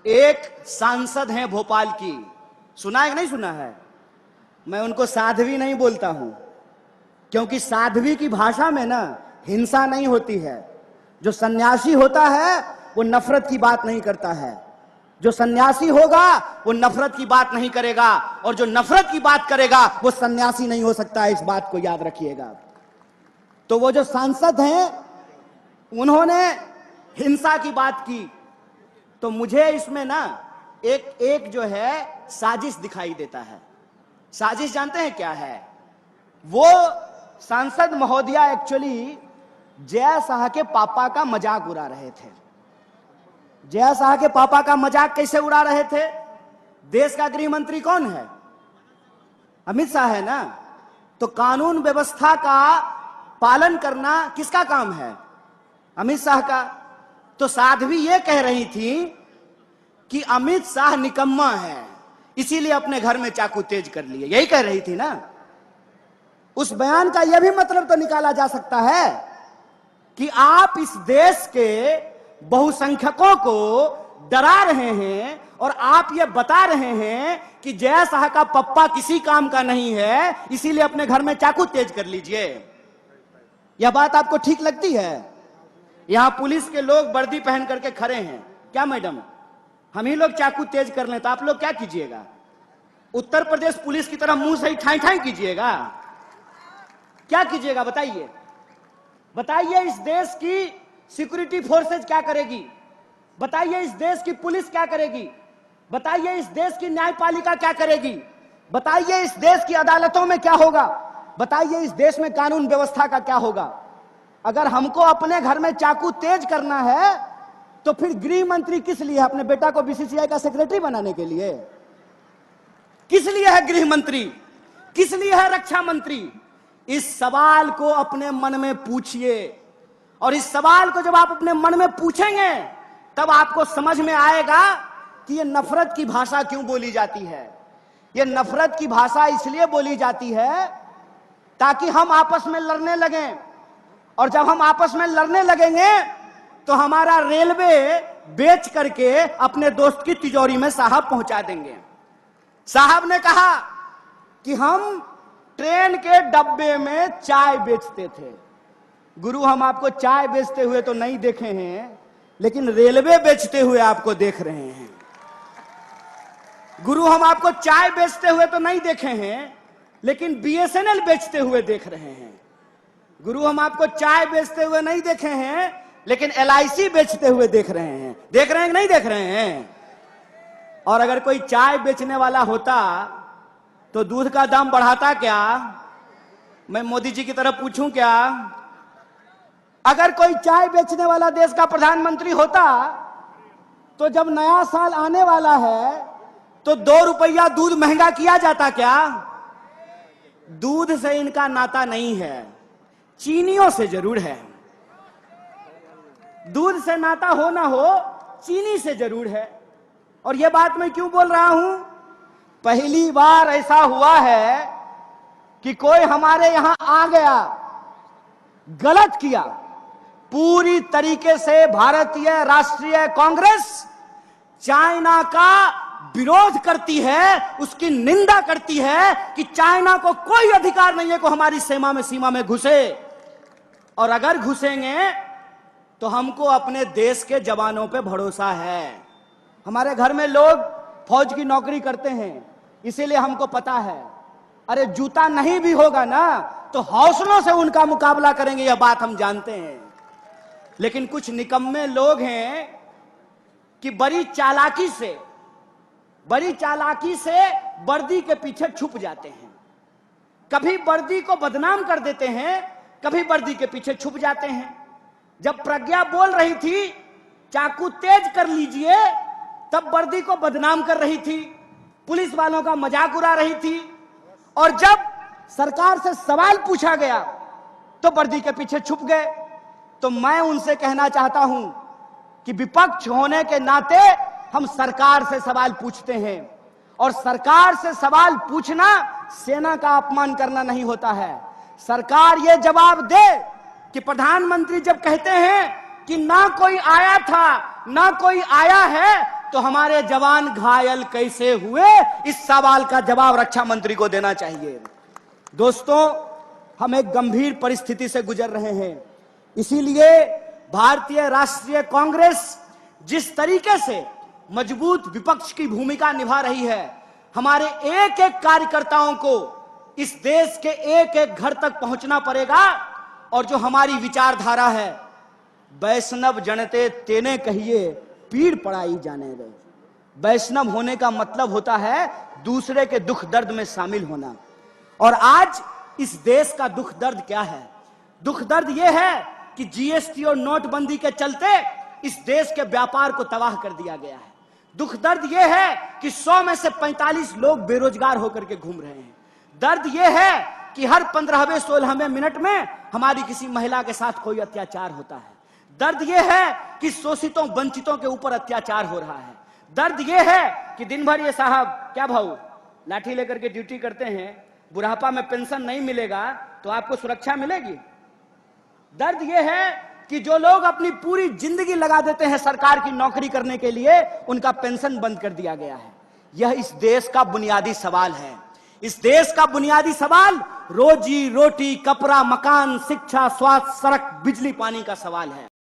एक सांसद हैं भोपाल की, सुना है कि नहीं सुना है? मैं उनको साध्वी नहीं बोलता हूं, क्योंकि साध्वी की भाषा में ना हिंसा नहीं होती है। जो सन्यासी होता है वो नफरत की बात नहीं करता है। जो सन्यासी होगा वो नफरत की बात नहीं करेगा, और जो नफरत की बात करेगा वो सन्यासी नहीं हो सकता है। इस बात को याद रखिएगा। तो वो जो सांसद हैं उन्होंने हिंसा की बात की, तो मुझे इसमें ना एक जो है साजिश दिखाई देता है। साजिश जानते हैं क्या है? वो सांसद महोदया एक्चुअली जय शाह के पापा का मजाक उड़ा रहे थे। जय शाह के पापा का मजाक कैसे उड़ा रहे थे? देश का गृह मंत्री कौन है? अमित शाह है ना। तो कानून व्यवस्था का पालन करना किसका काम है? अमित शाह का। तो साध्वी ये कह रही थी कि अमित शाह निकम्मा है, इसीलिए अपने घर में चाकू तेज कर लिए। यही कह रही थी ना। उस बयान का यह भी मतलब तो निकाला जा सकता है कि आप इस देश के बहुसंख्यकों को डरा रहे हैं और आप ये बता रहे हैं कि जय शाह का पप्पा किसी काम का नहीं है, इसीलिए अपने घर में चाकू तेज कर लीजिए। यह बात आपको ठीक लगती है? यहां पुलिस के लोग वर्दी पहन करके खड़े हैं। क्या मैडम, हम ही लोग चाकू तेज कर लें तो आप लोग क्या कीजिएगा? उत्तर प्रदेश पुलिस की तरह मुंह से ही ठाई ठाई कीजिएगा? क्या कीजिएगा बताइए? बताइए इस देश की सिक्योरिटी फोर्सेज क्या करेगी? बताइए इस देश की पुलिस क्या करेगी? बताइए इस देश की न्यायपालिका क्या करेगी? बताइए इस देश की अदालतों में क्या होगा? बताइए इस देश में कानून व्यवस्था का क्या होगा? अगर हमको अपने घर में चाकू तेज करना है तो फिर गृह मंत्री किस लिए? अपने बेटा को बीसीसीआई का सेक्रेटरी बनाने के लिए? किस लिए है गृह मंत्री? किस लिए है रक्षा मंत्री? इस सवाल को अपने मन में पूछिए, और इस सवाल को जब आप अपने मन में पूछेंगे तब आपको समझ में आएगा कि यह नफरत की भाषा क्यों बोली जाती है। यह नफरत की भाषा इसलिए बोली जाती है ताकि हम आपस में लड़ने लगें, और जब हम आपस में लड़ने लगेंगे तो हमारा रेलवे बेच करके अपने दोस्त की तिजोरी में साहब पहुंचा देंगे। साहब ने कहा कि हम ट्रेन के डब्बे में चाय बेचते थे। गुरु, हम आपको चाय बेचते हुए तो नहीं देखे हैं, लेकिन रेलवे बेचते हुए आपको देख रहे हैं। गुरु, हम आपको चाय बेचते हुए तो नहीं देखे हैं, लेकिन बीएसएनएल बेचते हुए देख रहे हैं। गुरु, हम आपको चाय बेचते हुए नहीं देखे हैं, लेकिन एलआईसी बेचते हुए देख रहे हैं। देख रहे हैं कि नहीं देख रहे हैं? और अगर कोई चाय बेचने वाला होता तो दूध का दाम बढ़ाता क्या? मैं मोदी जी की तरफ पूछूं क्या? अगर कोई चाय बेचने वाला देश का प्रधानमंत्री होता तो जब नया साल आने वाला है तो 2 रुपया दूध महंगा किया जाता क्या? दूध से इनका नाता नहीं है, चीनियों से जरूर है। दूध से नाता हो ना हो, चीनी से जरूर है। और यह बात मैं क्यों बोल रहा हूं? पहली बार ऐसा हुआ है कि कोई हमारे यहां आ गया, गलत किया। पूरी तरीके से भारतीय राष्ट्रीय कांग्रेस चाइना का विरोध करती है, उसकी निंदा करती है कि चाइना को कोई अधिकार नहीं है कि हमारी सीमा में घुसे, और अगर घुसेंगे तो हमको अपने देश के जवानों पे भरोसा है। हमारे घर में लोग फौज की नौकरी करते हैं, इसीलिए हमको पता है। अरे जूता नहीं भी होगा ना तो हौसलों से उनका मुकाबला करेंगे, यह बात हम जानते हैं। लेकिन कुछ निकम्मे लोग हैं कि बड़ी चालाकी से वर्दी के पीछे छुप जाते हैं। कभी वर्दी को बदनाम कर देते हैं, कभी वर्दी के पीछे छुप जाते हैं। जब प्रज्ञा बोल रही थी चाकू तेज कर लीजिए, तब वर्दी को बदनाम कर रही थी, पुलिस वालों का मजाक उड़ा रही थी। और जब सरकार से सवाल पूछा गया तो वर्दी के पीछे छुप गए। तो मैं उनसे कहना चाहता हूं कि विपक्ष होने के नाते हम सरकार से सवाल पूछते हैं, और सरकार से सवाल पूछना सेना का अपमान करना नहीं होता है। सरकार ये जवाब दे कि प्रधानमंत्री जब कहते हैं कि ना कोई आया था ना कोई आया है, तो हमारे जवान घायल कैसे हुए, इस सवाल का जवाब रक्षा मंत्री को देना चाहिए। दोस्तों, हम एक गंभीर परिस्थिति से गुजर रहे हैं। इसीलिए भारतीय राष्ट्रीय कांग्रेस जिस तरीके से मजबूत विपक्ष की भूमिका निभा रही है, हमारे एक एक कार्यकर्ताओं को इस देश के एक एक घर तक पहुंचना पड़ेगा। और जो हमारी विचारधारा है, वैष्णव जनते तेने कहिए पीड़ पड़ाई जाने दे। वैष्णव होने का मतलब होता है दूसरे के दुख दर्द में शामिल होना। और आज इस देश का दुख दर्द क्या है? दुख दर्द यह है कि जीएसटी और नोटबंदी के चलते इस देश के व्यापार को तबाह कर दिया गया है। दुख दर्द यह है कि 100 में से 45 लोग बेरोजगार होकर के घूम रहे हैं। दर्द यह है कि हर 15वें 16वें मिनट में हमारी किसी महिला के साथ कोई अत्याचार होता है। दर्द यह है कि शोषितों वंचितों के ऊपर अत्याचार हो रहा है। दर्द यह है कि दिन भर ये साहब क्या भाऊ लाठी लेकर के ड्यूटी करते हैं, बुढ़ापा में पेंशन नहीं मिलेगा तो आपको सुरक्षा मिलेगी। दर्द यह है कि जो लोग अपनी पूरी जिंदगी लगा देते हैं सरकार की नौकरी करने के लिए, उनका पेंशन बंद कर दिया गया है। यह इस देश का बुनियादी सवाल है। इस देश का बुनियादी सवाल रोजी रोटी, कपड़ा, मकान, शिक्षा, स्वास्थ्य, सड़क, बिजली, पानी का सवाल है।